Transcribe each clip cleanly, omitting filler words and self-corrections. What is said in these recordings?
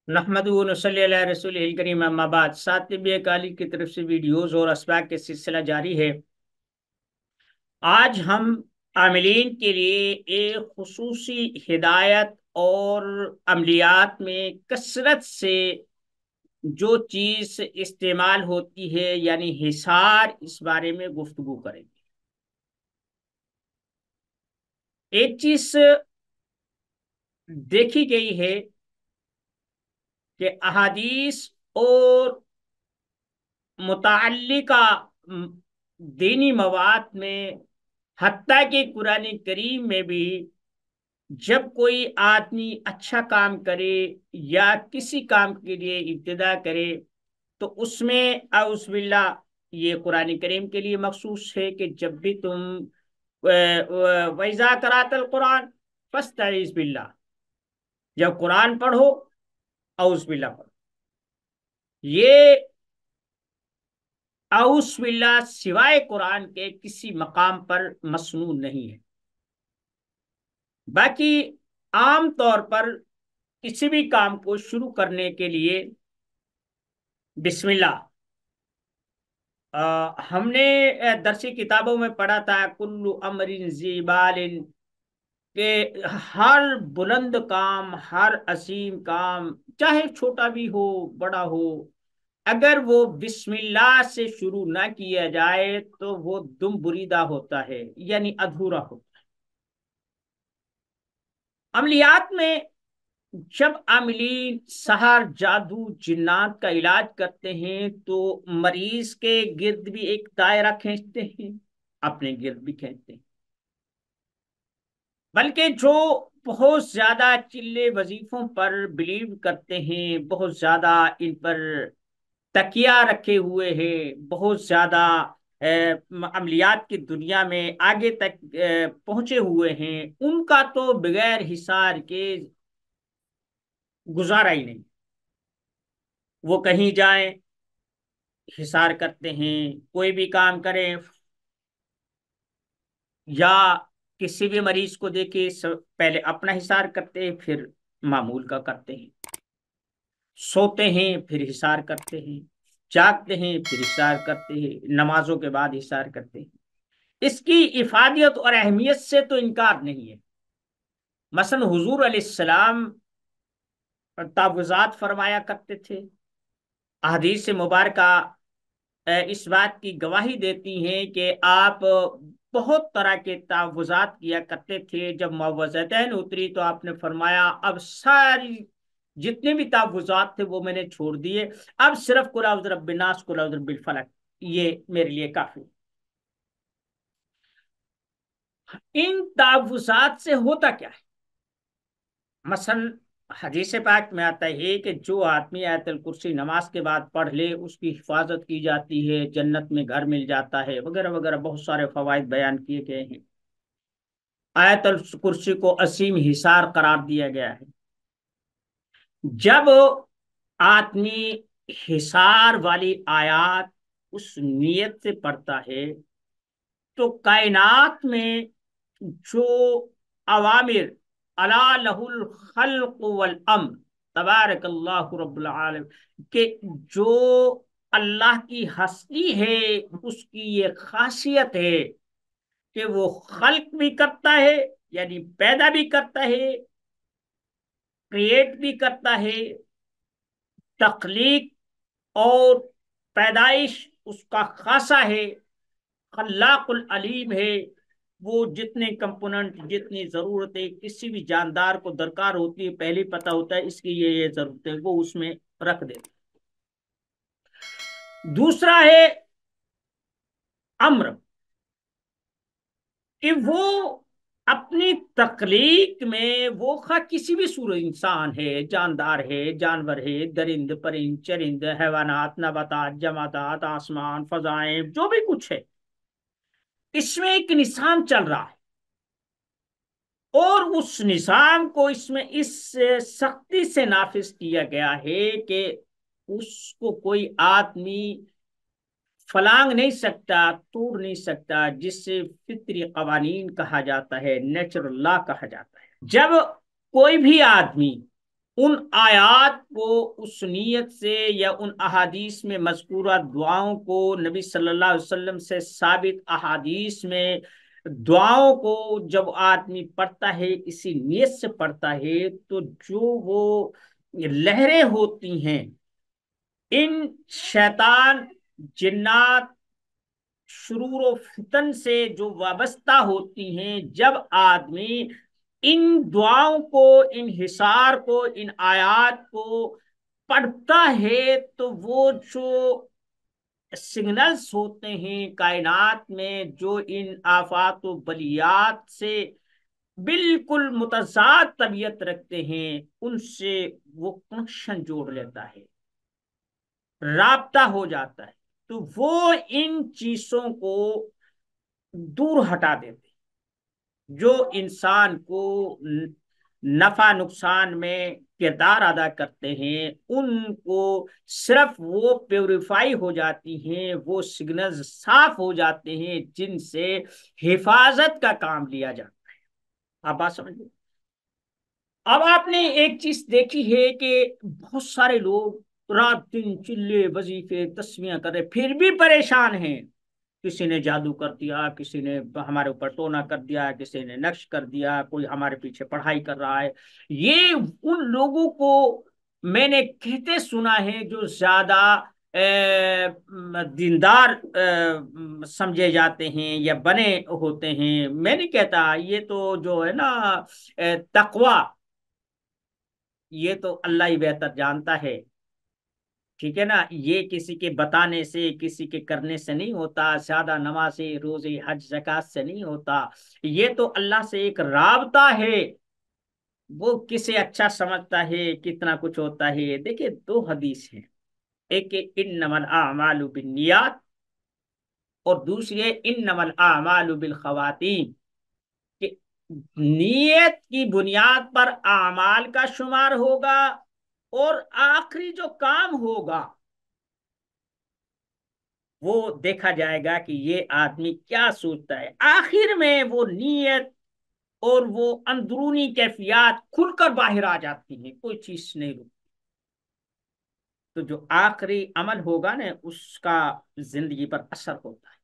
नहमदुहु व नसल्ली अला रसूलिहिल करीम अम्मा बाद। सातिब काली की तरफ से वीडियोस और असबाक के सिलसिला जारी है। आज हम आमिलीन के लिए एक खुसूसी हिदायत और अमलियात में कसरत से जो चीज इस्तेमाल होती है यानी हिसार, इस बारे में गुफ्तगू करेंगे। एक चीज देखी गई है कि अहादीस और मुतअल्लिका दीनी मवाद में, हत्ता कि कुरान करीम में भी, जब कोई आदमी अच्छा काम करे या किसी काम के लिए इब्तिदा करे तो उसमें औज़ुबिल्ला, ये कुरान करीम के लिए मखसूस है कि जब भी तुम वैज़ा करातल कुरान फस्तईज़ बिल्लाह, जब कुरान पढ़ो औज़ुबिल्ला पढ़ो। ये औज़ुबिल्ला सिवाय कुरान के किसी मकाम पर मसनून नहीं है। बाकी आम तौर पर किसी भी काम को शुरू करने के लिए बिस्मिल्लाह, हमने दरसी किताबों में पढ़ा था कुल्लु अमरिन ज़ीबालिन, के हर बुलंद काम, हर असीम काम, चाहे छोटा भी हो बड़ा हो, अगर वो बिस्मिल्लाह से शुरू ना किया जाए तो वो दुम बुरीदा होता है, यानी अधूरा होता है। अमलियात में जब आमिलीन सहर, जादू, जिन्नात का इलाज करते हैं तो मरीज के गिर्द भी एक दायरा खींचते हैं, अपने गिर्द भी खींचते हैं। बल्कि जो बहुत ज्यादा चिल्ले वजीफों पर बिलीव करते हैं, बहुत ज्यादा इन पर तकिया रखे हुए हैं, बहुत ज्यादा अमलियात की दुनिया में आगे तक पहुंचे हुए हैं, उनका तो बगैर हिसार के गुजारा ही नहीं। वो कहीं जाएं हिसार करते हैं, कोई भी काम करें, या किसी भी मरीज को देखे पहले अपना हिसार करते हैं, फिर मामूल का करते हैं। सोते हैं फिर हिसार करते हैं, जागते हैं फिर हिसार करते हैं, नमाजों के बाद हिसार करते हैं। इसकी इफादियत और अहमियत से तो इनकार नहीं है। मसलन हुजूर अलैहिस्सलाम तावुज़ात फरमाया करते थे। अहदीस मुबारका इस बात की गवाही देती हैं कि आप बहुत तरह के तावुज़ात किया करते थे। जब मुअव्वज़तैन उतरी तो आपने फरमाया अब सारी जितने भी तावुज़ात थे वो मैंने छोड़ दिए, अब सिर्फ कुल औज़ु बिरब्बिन्नास, कुल औज़ु बिल फलक, ये मेरे लिए काफी। इन तावुज़ात से होता क्या है? मसलन हदीस पाक में आता है कि जो आदमी आयतल कुर्सी नमाज के बाद पढ़ ले उसकी हिफाजत की जाती है, जन्नत में घर मिल जाता है, वगैरह वगैरह बहुत सारे फवाइद बयान किए गए हैं। आयतल कुर्सी को असीम हिसार करार दिया गया है। जब आदमी हिसार वाली आयत उस नीयत से पढ़ता है तो कायनात में जो अवामिर, अला लहुल खल्क वल अम्र, तबारकल्लाहु रब्बुल आलमीन, के जो अल्लाह की हस्ती है उसकी ये खासियत है कि वो खल्क भी करता है, यानी पैदा भी करता है, क्रिएट भी करता है। तख्लीक और पैदाइश उसका खासा है। खल्लाकुल अलीम है। वो जितने कंपोनेंट, जितनी जरूरतें किसी भी जानदार को दरकार होती है पहले ही पता होता है इसकी ये जरूरत है, वो उसमें रख देता है। दूसरा है अम्र, कि वो अपनी तख्लीक में वो खा किसी भी सूरत, इंसान है, जानदार है, जानवर है, दरिंद परिंद चरिंद, हैवानात, नबातात, जमातात, आसमान, फजाएं, जो भी कुछ है, इसमें एक निशान चल रहा है। और उस निजाम को इसमें इस सख्ती से नाफिज किया गया है कि उसको कोई आदमी फलांग नहीं सकता, तोड़ नहीं सकता, जिससे फित्री कवानीन कहा जाता है, नेचुरल लॉ कहा जाता है। जब कोई भी आदमी उन आयात को, उस नीयत से या उन अहादीस में मज़कूरा दुआओं को, नबी सल्लल्लाहु अलैहि वसल्लम से साबित अहादीस में दुआओं को जब आदमी पढ़ता है, इसी नीयत से पढ़ता है, तो जो वो लहरें होती हैं, इन शैतान, जिन्नात, शुरूर व फितन से जो वाबस्ता होती हैं, जब आदमी इन दुआओं को, इन हिसार को, इन आयात को पढ़ता है, तो वो जो सिग्नल्स होते हैं कायनात में, जो इन आफात व बलियात से बिल्कुल मुतजाद तबीयत रखते हैं, उनसे वो कनेक्शन जोड़ लेता है, राब्ता हो जाता है। तो वो इन चीजों को दूर हटा देते, जो इंसान को नफा नुकसान में किरदार अदा करते हैं, उनको सिर्फ वो प्योरीफाई हो जाती हैं, वो सिग्नल्स साफ हो जाते हैं, जिनसे हिफाजत का काम लिया जाता है। आप बात समझिए। अब आपने एक चीज देखी है कि बहुत सारे लोग रात दिन चिल्ले वजीफे तस्वीरें कर रहे, फिर भी परेशान हैं। किसी ने जादू कर दिया, किसी ने हमारे ऊपर टोना कर दिया, किसी ने नक्श कर दिया, कोई हमारे पीछे पढ़ाई कर रहा है। ये उन लोगों को मैंने कहते सुना है जो ज्यादा दीनदार समझे जाते हैं या बने होते हैं। मैं नहीं कहता, ये तो जो है ना तकवा, ये तो अल्लाह ही बेहतर जानता है। ठीक है ना, ये किसी के बताने से, किसी के करने से नहीं होता, ज्यादा नमाज़े रोजे हज ज़कात से नहीं होता। ये तो अल्लाह से एक राबता है। वो किसे अच्छा समझता है, कितना कुछ होता है। देखिए, दो हदीस हैं, एक इन्नमल आमालु बिन्नियात, और दूसरी है इन्नमल आमालु बिल खवातीम, कि नीयत की बुनियाद पर आमाल का शुमार होगा, और आखिरी जो काम होगा वो देखा जाएगा कि ये आदमी क्या सोचता है। आखिर में वो नीयत और वो अंदरूनी कैफियत खुलकर बाहर आ जाती है, कोई चीज नहीं रुकती। तो जो आखिरी अमल होगा ना, उसका जिंदगी पर असर होता है।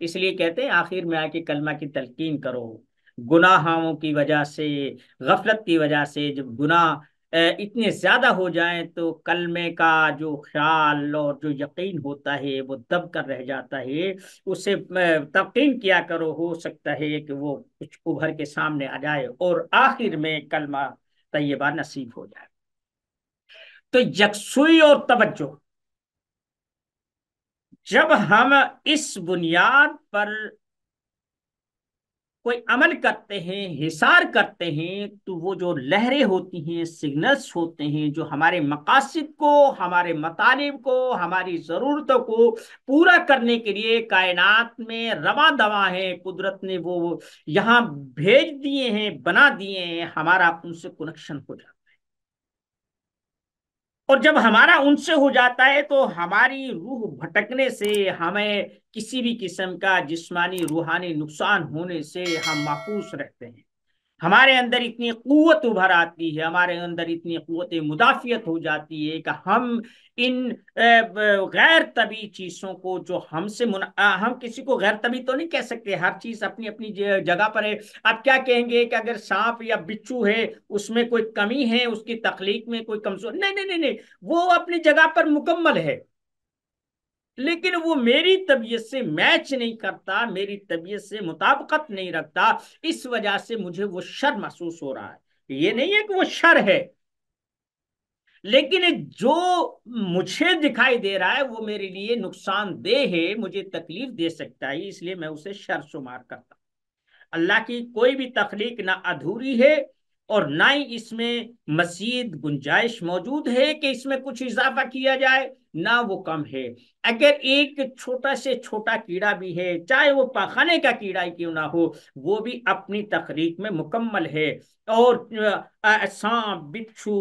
इसलिए कहते हैं आखिर में आके कलमा की तलकीन करो। गुनाहों की वजह से, गफलत की वजह से जब गुनाह इतने ज्यादा हो जाएं, तो कलमे का जो ख्याल और जो यकीन होता है वो दब कर रह जाता है। उसे तलकीन किया करो, हो सकता है कि वो कुछ उभर के सामने आ जाए और आखिर में कलमा तैयबा नसीब हो जाए। तो यकसुई और तवज्जो, जब हम इस बुनियाद पर कोई अमल करते हैं, हिसार करते हैं, तो वो जो लहरें होती हैं, सिग्नल्स होते हैं, जो हमारे मकासद को, हमारे मतालिब को, हमारी ज़रूरतों को पूरा करने के लिए कायनात में रवां दवा है, कुदरत ने वो यहाँ भेज दिए हैं, बना दिए हैं, हमारा उनसे कनेक्शन हो जाता है। और जब हमारा उनसे हो जाता है, तो हमारी रूह भटकने से, हमें किसी भी किस्म का जिस्मानी रूहानी नुकसान होने से हम महफूज रहते हैं। हमारे अंदर इतनी कुव्वत उभर आती है, हमारे अंदर इतनी कुव्वत मुदाफियत हो जाती है कि हम इन गैर तभी चीजों को जो हम किसी को गैर तभी तो नहीं कह सकते, हर चीज अपनी अपनी जगह पर है। आप क्या कहेंगे कि अगर सांप या बिच्छू है, उसमें कोई कमी है, उसकी तख्लीक में कोई कमजोर? नहीं नहीं नहीं नहीं, वो अपनी जगह पर मुकम्मल है, लेकिन वो मेरी तबीयत से मैच नहीं करता, मेरी तबीयत से मुताबिकत नहीं रखता। इस वजह से मुझे वो शर महसूस हो रहा है। ये नहीं है कि वो शर है, लेकिन जो मुझे दिखाई दे रहा है वो मेरे लिए नुकसानदेह है, मुझे तकलीफ दे सकता है, इसलिए मैं उसे शर शुमार करता हूं। अल्लाह की कोई भी तख्लीक ना अधूरी है, और ना ही इसमें मजीद गुंजाइश मौजूद है कि इसमें कुछ इजाफा किया जाए, ना वो कम है। अगर एक छोटा से छोटा कीड़ा भी है, चाहे वो पाखाने का कीड़ा ही क्यों ना हो, वो भी अपनी तखलीक में मुकम्मल है। और सांप, बिच्छू,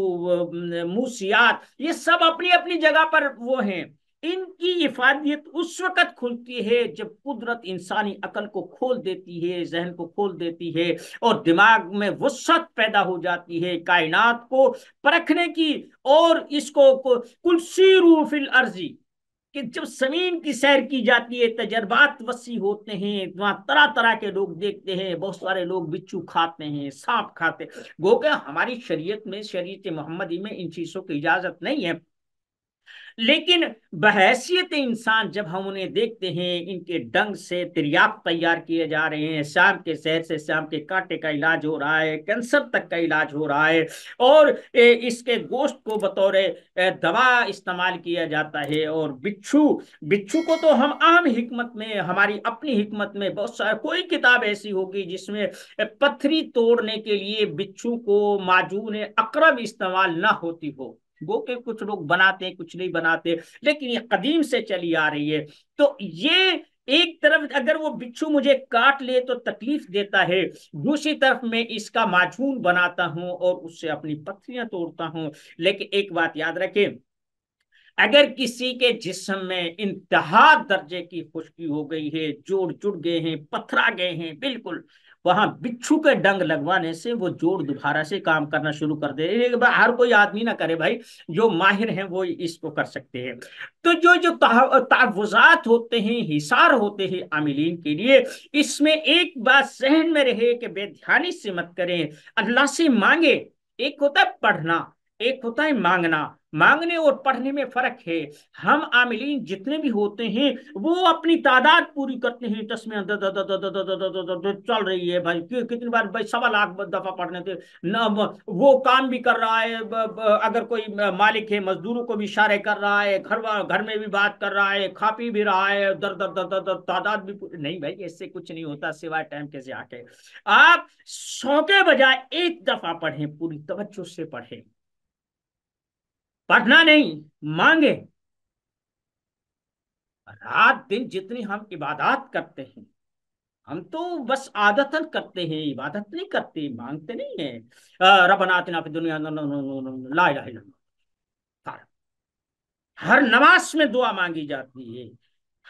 मूसियात, ये सब अपनी अपनी जगह पर वो हैं। इनकी इफादियत उस वक्त खुलती है जब कुदरत इंसानी अकल को खोल देती है, जहन को खोल देती है, और दिमाग में वसअत पैदा हो जाती है कायनात को परखने की। और इसको कुल सीरू फिल अर्जी, कि जब जमीन की सैर की जाती है, तजर्बात वसी होते हैं, वहां तरह तरह के लोग देखते हैं। बहुत सारे लोग बिच्छू खाते हैं, सांप खाते हैं। गो के हमारी शरीयत में, शरीयत मोहम्मदी में इन चीजों की इजाजत नहीं है। लेकिन बहैसियत इंसान जब हम उन्हें देखते हैं, इनके डंग से तिर्याक तैयार किए जा रहे हैं, शाम के शहर से शाम के कांटे का इलाज हो रहा है, कैंसर तक का इलाज हो रहा है, और इसके गोश्त को बतौर दवा इस्तेमाल किया जाता है। और बिच्छू बिच्छू को तो हम आम हिकमत में, हमारी अपनी हिकमत में बहुत सारा, कोई किताब ऐसी होगी जिसमें पत्थरी तोड़ने के लिए बिच्छू को माजून अकरब इस्तेमाल ना होती हो। वो के कुछ लोग बनाते हैं, कुछ नहीं बनाते, लेकिन ये कदीम से चली आ रही है। तो ये एक तरफ अगर वो बिच्छू मुझे काट ले तो तकलीफ देता है, दूसरी तरफ मैं इसका माजून बनाता हूं और उससे अपनी पत्तियां तोड़ता हूं। लेकिन एक बात याद रखें, अगर किसी के जिस्म में इंतहा दर्जे की खुश्की हो गई है, जोड़ जुड़ गए हैं, पथरा गए हैं बिल्कुल, वहां बिच्छू के डंग लगवाने से वो जोड़ दोबारा से काम करना शुरू कर दे। हर कोई आदमी ना करे भाई, जो माहिर हैं वो इसको कर सकते हैं। तो जो जो तहव्वुज़ात होते हैं, हिसार होते हैं आमिलीन के लिए, इसमें एक बात जहन में रहे कि बेध्यानी से मत करें, अल्लाह से मांगे। एक होता है पढ़ना, एक होता है मांगना। मांगने और पढ़ने में फर्क है। हम आमिलीन जितने भी होते हैं वो अपनी तादाद पूरी करते हैं, तस्वीर चल रही है भाई, कितनी बार भाई, 1.25 लाख दफा पढ़ने थे न, वो काम भी कर रहा है, अगर कोई मालिक है मजदूरों को भी इशारे कर रहा है, घर में भी बात कर रहा है, खा पी भी रहा है, दर दर दर दर दर तादाद भी नहीं भाई, इससे कुछ नहीं होता सिवाय टाइम के से आके। आप 100 के बजाय एक दफा पढ़ें, पूरी तवज्जो से पढ़ें। पढ़ना नहीं, मांगे। रात दिन जितनी हम इबादत करते हैं, हम तो बस आदतन करते हैं, इबादत नहीं करते, मांगते नहीं है। रब्बना आतिना फिद दुनिया ला इलाहा इल्लल्लाह, हर नमाज में दुआ मांगी जाती है।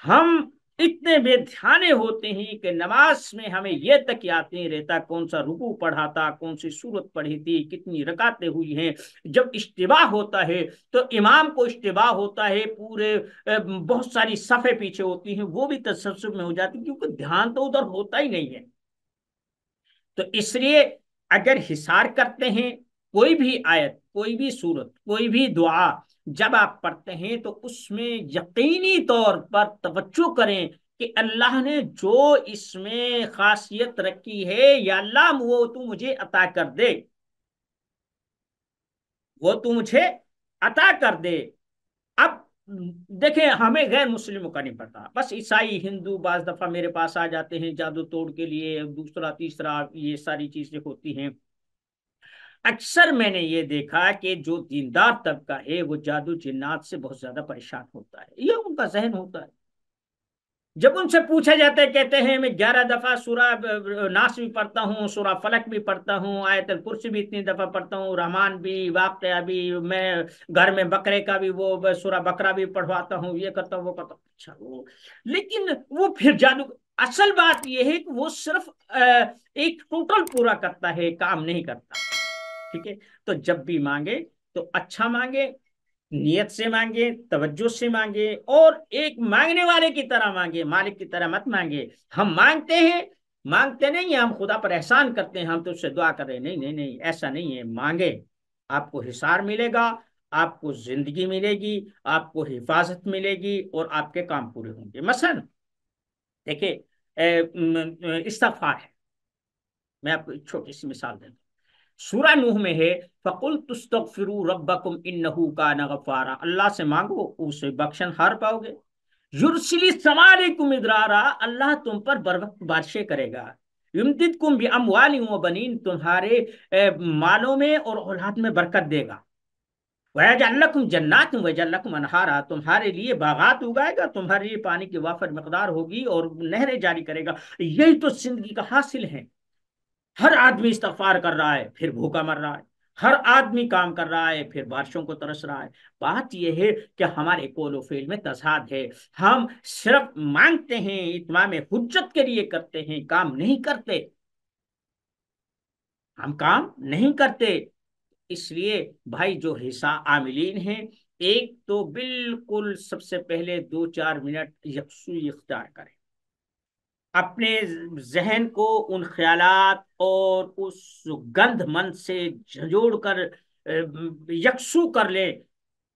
हम इतने बेध्याने होते हैं कि नमाज में हमें यह तक याद नहीं रहता कौन सा रुकू पढ़ा था, कौन सी सूरत पढ़ी थी, कितनी रकातें हुई हैं। जब इज्तिमा होता है तो इमाम को इज्तिमा होता है, पूरे बहुत सारी सफ़े पीछे होती हैं, वो भी तसव्वुफ में हो जाती है, क्योंकि ध्यान तो उधर होता ही नहीं है। तो इसलिए अगर हिसार करते हैं, कोई भी आयत, कोई भी सूरत, कोई भी दुआ जब आप पढ़ते हैं तो उसमें यकीनी तौर पर तवज्जो करें कि अल्लाह ने जो इसमें खासियत रखी है, या अल्लाह वो तू मुझे अता कर दे, वो तू मुझे अता कर दे। अब देखें, हमें गैर मुस्लिमों का नहीं पता, बस ईसाई हिंदू बाज दफा मेरे पास आ जाते हैं जादू तोड़ के लिए, दूसरा तीसरा ये सारी चीजें होती हैं। अक्सर मैंने ये देखा कि जो दीनदार तबका है वो जादू जिन्नात से बहुत ज्यादा परेशान होता है, ये उनका जहन होता है। जब उनसे पूछा जाता है, कहते हैं मैं 11 दफा सूरा नास भी पढ़ता हूँ, सूरा फलक भी पढ़ता हूँ, आयतल कुर्सी भी इतनी दफा पढ़ता हूँ, रहमान भी, वाक़या भी, मैं घर में बकरे का भी वो सूरा बकरा भी पढ़वाता हूँ, ये करता हूँ वो करता हूँ। अच्छा, वो लेकिन वो फिर जादू, असल बात यह है कि वो सिर्फ एक टोटल पूरा करता है, काम नहीं करता। ठीक है। तो जब भी मांगे तो अच्छा मांगे, नियत से मांगे, तवज्जो से मांगे, और एक मांगने वाले की तरह मांगे, मालिक की तरह मत मांगे। हम मांगते हैं, मांगते नहीं है, हम खुदा पर एहसान करते हैं, हम तो उससे दुआ कर रहे हैं, नहीं नहीं नहीं, ऐसा नहीं है। मांगे, आपको हिसार मिलेगा, आपको जिंदगी मिलेगी, आपको हिफाजत मिलेगी, और आपके काम पूरे होंगे। मसलन देखिए, इस्तिग़फ़ार है, मैं आपको एक छोटी सी मिसाल देता हूँ। सूरा नूह में है, फकुल तुस्तगफिरू रब्बकुम इन्नहु कान गफ्फारा, अल्लाह से मांगो, उसे बख्शन हार पाओगे। युरसिली समालेकुम इदरारा, अल्लाह तुम पर बर वक्त बारिशें करेगा। युमदिदकुम बि अमवालि व बनीन, तुम्हारे मालों में और औलाद में बरकत देगा। वयजअल लकुम जन्नात वयजअल लकुम अनहारा, तुम्हारे लिए बागात उगाएगा, तुम्हारे लिए पानी की वाफर मकदार होगी, और नहरें जारी करेगा। यही तो जिंदगी का हासिल है। हर आदमी इस्तगफार कर रहा है, फिर भूखा मर रहा है। हर आदमी काम कर रहा है, फिर बारिशों को तरस रहा है। बात यह है कि हमारे कौल व फेल में तजाद है। हम सिर्फ मांगते हैं, इत्माम हुज्जत के लिए करते हैं, काम नहीं करते। हम काम नहीं करते। इसलिए भाई, जो हिस्सा आमिलीन हैं, एक तो बिल्कुल सबसे पहले 2-4 मिनट यकसुई इख्तियार करें। अपने जहन को उन ख्यालात और उस गंध मन से झंझोड़ कर यकसू कर ले।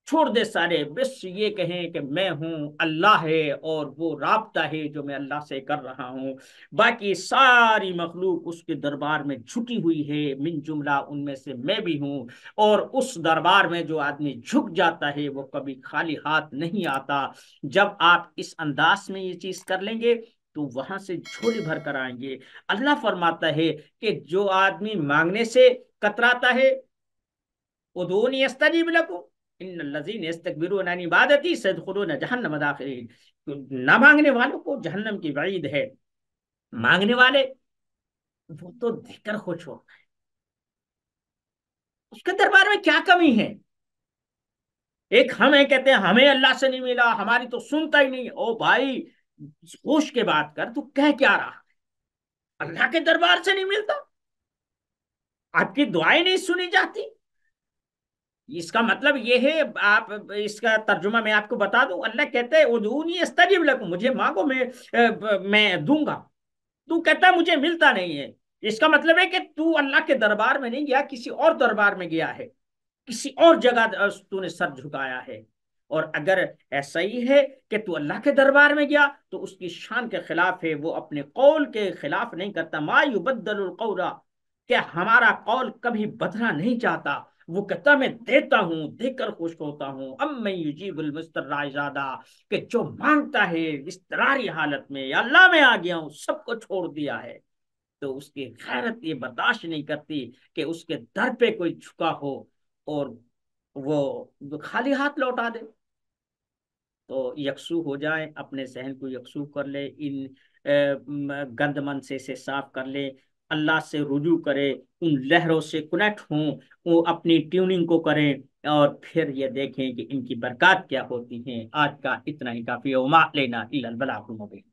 छोड़ दे सारे, बस ये कहें कि मैं हूं, अल्लाह है और वो राब्ता है जो मैं अल्लाह से कर रहा हूं। बाकी सारी मखलूक उसके दरबार में झुकी हुई है, मिन जुमला उनमें से मैं भी हूं। और उस दरबार में जो आदमी झुक जाता है वो कभी खाली हाथ नहीं आता। जब आप इस अंदाज में ये चीज कर लेंगे तो वहां से झोली भर कर आएंगे। अल्लाह फरमाता है कि जो आदमी मांगने से कतराता है, उदूनी अस्तजीब लकुम इन्नल्लज़ीना यस्तकबिरूना अन इबादती सयदखुलूना जहन्नम दाखिरीन। तो ना मांगने वालों को जहन्नम की वईद है। मांगने वाले, वो तो देकर खुश हो, उसके दरबार में क्या कमी है। एक हम है, कहते हैं हमें अल्लाह से नहीं मिला, हमारी तो सुनता ही नहीं। ओ भाई, होश के बात कर, तू कह क्या रहा है? अल्लाह के दरबार से नहीं मिलता? आपकी दुआएं नहीं सुनी जाती? इसका मतलब ये है, आप इसका तर्जुमा मैं आपको बता दूं। अल्लाह कहते हैं उदूनी अस्तजिब लकुम, मुझे मांगो, मैं दूंगा। तू कहता है मुझे मिलता नहीं है। इसका मतलब है कि तू अल्लाह के दरबार में नहीं गया, किसी और दरबार में गया है, किसी और जगह तूने सर झुकाया है। और अगर ऐसा ही है कि तू अल्लाह के दरबार में गया तो उसकी शान के खिलाफ है, वो अपने कौल के खिलाफ नहीं करता। मा युबद्दलुल कौला, क्या हमारा कौल कभी बदलना नहीं चाहता। वो कहता मैं देता हूं, देकर खुश होता हूं। अब मैं युजीबुल मुस्तर्रा इज़ा, कि जो मांगता है इस्तरारी हालत में, या अल्लाह मैं आ गया हूं, सबको छोड़ दिया है, तो उसकी गैरत ये बर्दाश्त नहीं करती कि उसके दर पे कोई झुका हो और वो खाली हाथ लौटा दे। तो यकसू हो जाए, अपने जहन को यकसू कर ले, इन गंद मन से साफ कर ले, अल्लाह से रुजू करे, उन लहरों से कनेक्ट हों, वो अपनी ट्यूनिंग को करें, और फिर ये देखें कि इनकी बरकत क्या होती हैं। आज का इतना ही काफी है। उमा लेना इल्लल बलागुल मुबीन।